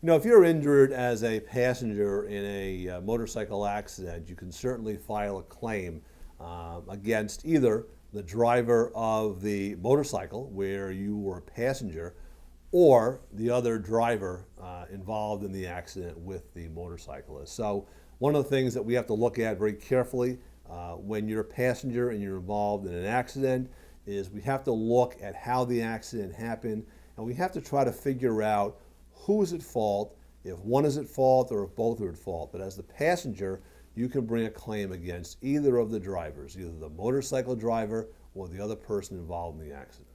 You know, if you're injured as a passenger in a motorcycle accident, you can certainly file a claim against either the driver of the motorcycle, where you were a passenger, or the other driver involved in the accident with the motorcyclist. So, one of the things that we have to look at very carefully when you're a passenger and you're involved in an accident is we have to look at how the accident happened, and we have to try to figure out who is at fault, if one is at fault or if both are at fault. But as the passenger, you can bring a claim against either of the drivers, either the motorcycle driver or the other person involved in the accident.